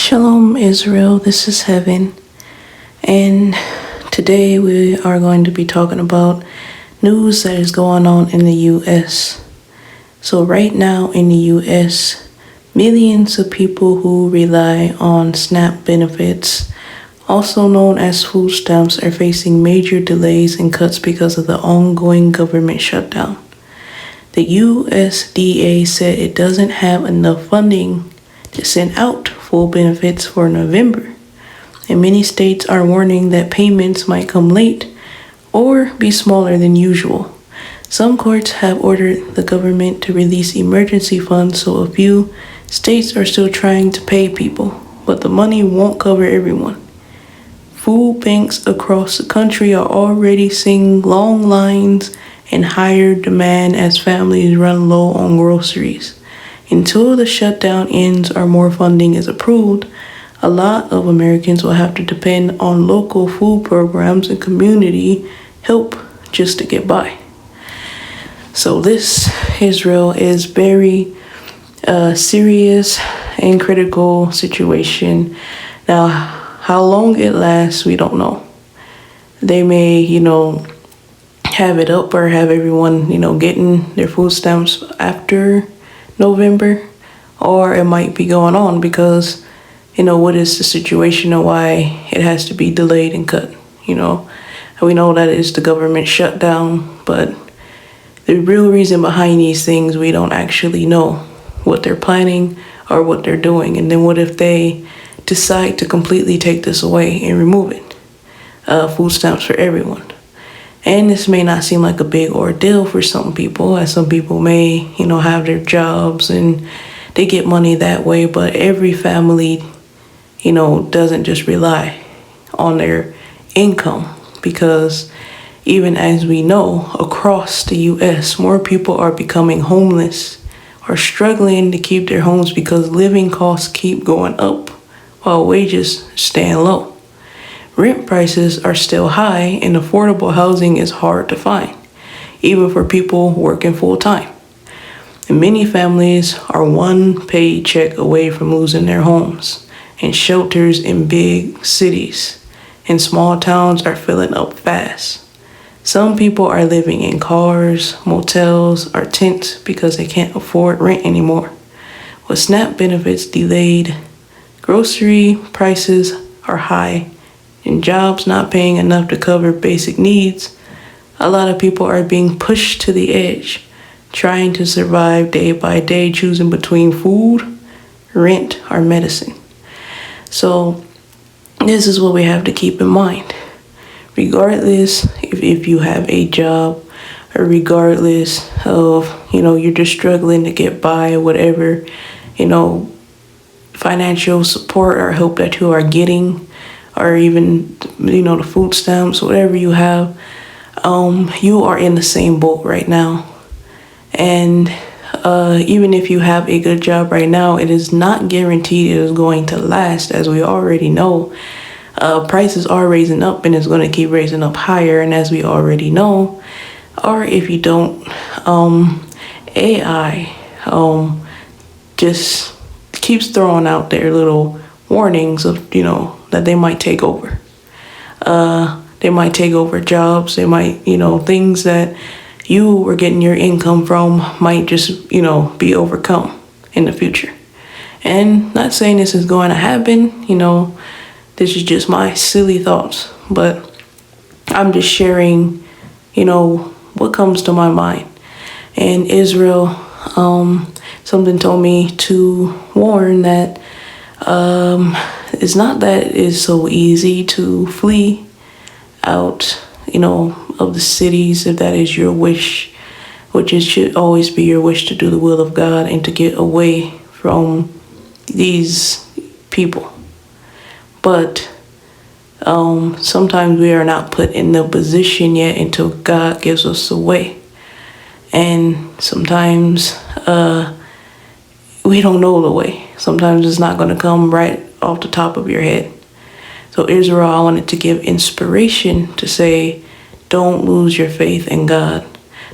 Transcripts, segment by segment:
Shalom, Israel. This is Heaven, and today we are going to be talking about news that is going on in the U.S. So right now in the U.S., millions of people who rely on SNAP benefits, also known as food stamps, are facing major delays and cuts because of the ongoing government shutdown. The USDA said it doesn't have enough funding to send out full benefits for November, and many states are warning that payments might come late or be smaller than usual. Some courts have ordered the government to release emergency funds, so a few states are still trying to pay people, but the money won't cover everyone. Food banks across the country are already seeing long lines and higher demand as families run low on groceries. Until the shutdown ends or more funding is approved, a lot of Americans will have to depend on local food programs and community help just to get by. So this, Israel, is very serious and critical situation. Now, how long it lasts, we don't know. They may, have it up or have everyone, getting their food stamps after November, or it might be going on because, what is the situation and why it has to be delayed and cut, And we know that it's the government shutdown, but the real reason behind these things, we don't actually know what they're planning or what they're doing. And then what if they decide to completely take this away and remove it? Food stamps for everyone. And this may not seem like a big ordeal for some people, as some people may, have their jobs and they get money that way. But every family, doesn't just rely on their income, because even as we know, across the U.S., more people are becoming homeless or struggling to keep their homes because living costs keep going up while wages stand low. Rent prices are still high and affordable housing is hard to find, even for people working full-time. And many families are one paycheck away from losing their homes, and shelters in big cities and small towns are filling up fast. Some people are living in cars, motels, or tents because they can't afford rent anymore. With SNAP benefits delayed, grocery prices are high, and jobs not paying enough to cover basic needs, a lot of people are being pushed to the edge, trying to survive day by day, choosing between food, rent, or medicine. So this is what we have to keep in mind. Regardless if you have a job, or regardless of, you're just struggling to get by, whatever, financial support or help that you are getting, or even, the food stamps, whatever you have, you are in the same boat right now. And even if you have a good job right now, it is not guaranteed it is going to last, as we already know. Prices are raising up and it's going to keep raising up higher. And as we already know, or if you don't, AI just keeps throwing out their little warnings of, that they might take over. They might take over jobs. They might, things that you were getting your income from might just, be overcome in the future. And not saying this is going to happen, this is just my silly thoughts, but I'm just sharing, what comes to my mind. And Israel, something told me to warn that it's not that it's so easy to flee out, of the cities, if that is your wish, which it should always be your wish to do the will of God and to get away from these people. But sometimes we are not put in the position yet until God gives us the way. And sometimes we don't know the way. Sometimes it's not going to come right off the top of your head. So Israel, I wanted to give inspiration to say, don't lose your faith in God.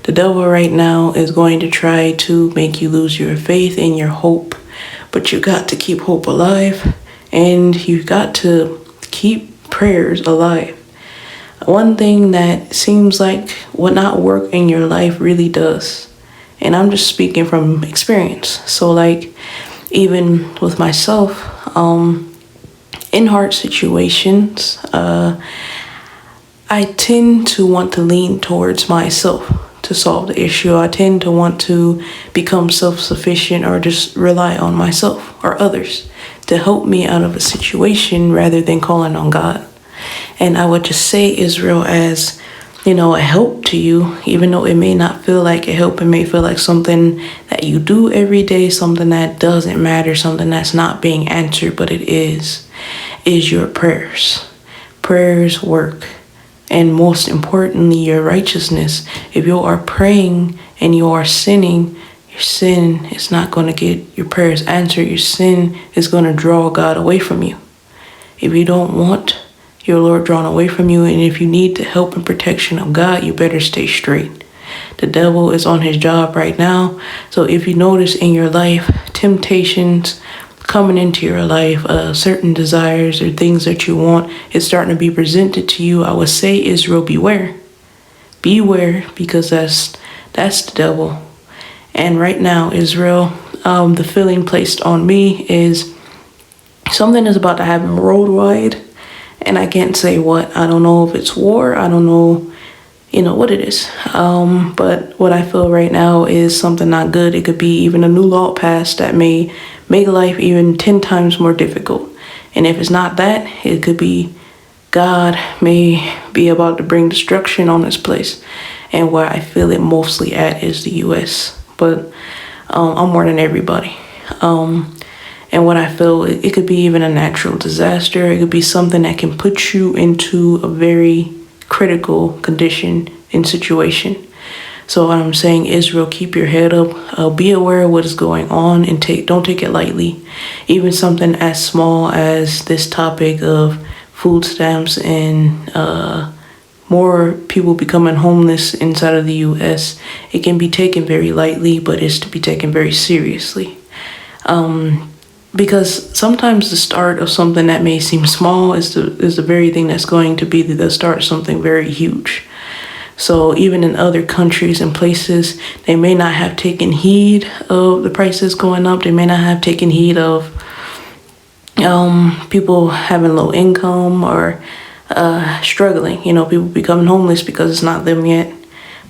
The devil right now is going to try to make you lose your faith and your hope, but you got to keep hope alive. and you got to keep prayers alive. One thing that seems like would not work in your life really does. And I'm just speaking from experience. So like even with myself, in hard situations, I tend to want to lean towards myself to solve the issue. I tend to want to become self-sufficient or just rely on myself or others to help me out of a situation rather than calling on God. And I would just say Israel as, a help to you, even though it may not feel like a help. It may feel like something that you do every day, something that doesn't matter, something that's not being answered, but it is your prayers. Prayers work. And most importantly, your righteousness. If you are praying and you are sinning, your sin is not going to get your prayers answered. Your sin is going to draw God away from you. If you don't want your Lord drawn away from you, and if you need the help and protection of God, you better stay straight. The devil is on his job right now. So if you notice in your life, temptations coming into your life, certain desires or things that you want is starting to be presented to you, I would say, Israel, beware. Beware, because that's the devil. And right now, Israel, the feeling placed on me is something is about to happen worldwide. And I can't say what. I don't know if it's war. I don't know, what it is. But what I feel right now is something not good. It could be even a new law passed that may make life even 10 times more difficult. And if it's not that, it could be God may be about to bring destruction on this place. And where I feel it mostly at is the U.S. But I'm warning everybody. And what I feel, it could be even a natural disaster. It could be something that can put you into a very critical condition and situation. So what I'm saying, Israel, keep your head up. Be aware of what is going on and don't take it lightly. Even something as small as this topic of food stamps and more people becoming homeless inside of the U.S., it can be taken very lightly, but it's to be taken very seriously. Because sometimes the start of something that may seem small is the very thing that's going to be the start of something very huge. So even in other countries and places, they may not have taken heed of the prices going up. They may not have taken heed of people having low income or struggling. People becoming homeless because it's not them yet.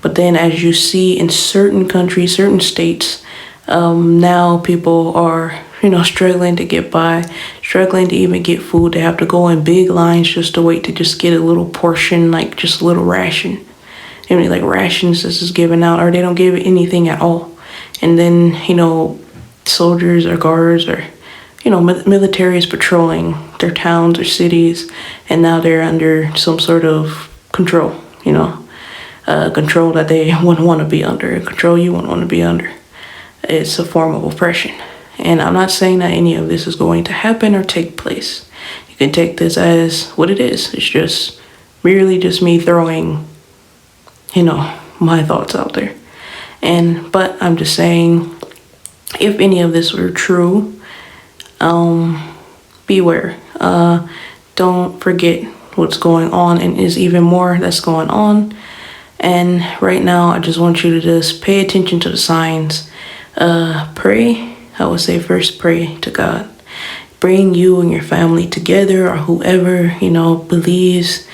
But then as you see in certain countries, certain states, now people are struggling to get by, struggling to even get food. They have to go in big lines just to wait to just get a little portion, like just a little ration. Like rations this is given out, or they don't give anything at all. And then, soldiers or guards or, military is patrolling their towns or cities, and now they're under some sort of control, control that they wouldn't want to be under, control you wouldn't want to be under. It's a form of oppression. And I'm not saying that any of this is going to happen or take place. You can take this as what it is. It's just merely just me throwing, my thoughts out there. But I'm just saying, if any of this were true, beware. Don't forget what's going on, and is even more that's going on. And right now, I just want you to just pay attention to the signs. Pray. I would say first pray to God. Bring you and your family together, or whoever, believes.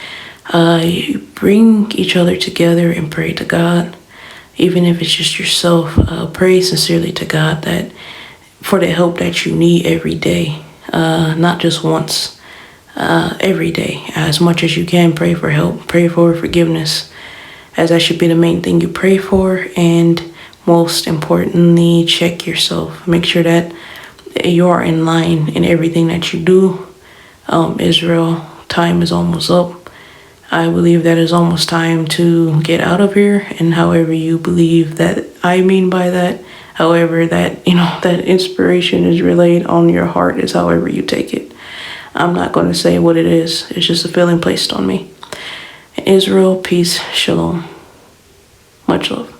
Bring each other together and pray to God. Even if it's just yourself, pray sincerely to God that for the help that you need every day, not just once, every day. As much as you can, pray for help, pray for forgiveness, as that should be the main thing you pray for. And most importantly, check yourself. Make sure that you are in line in everything that you do. Israel, time is almost up. I believe that it's almost time to get out of here, and however you believe that I mean by that, however that, that inspiration is relayed on your heart is however you take it. I'm not going to say what it is. It's just a feeling placed on me. Israel, peace, shalom. Much love.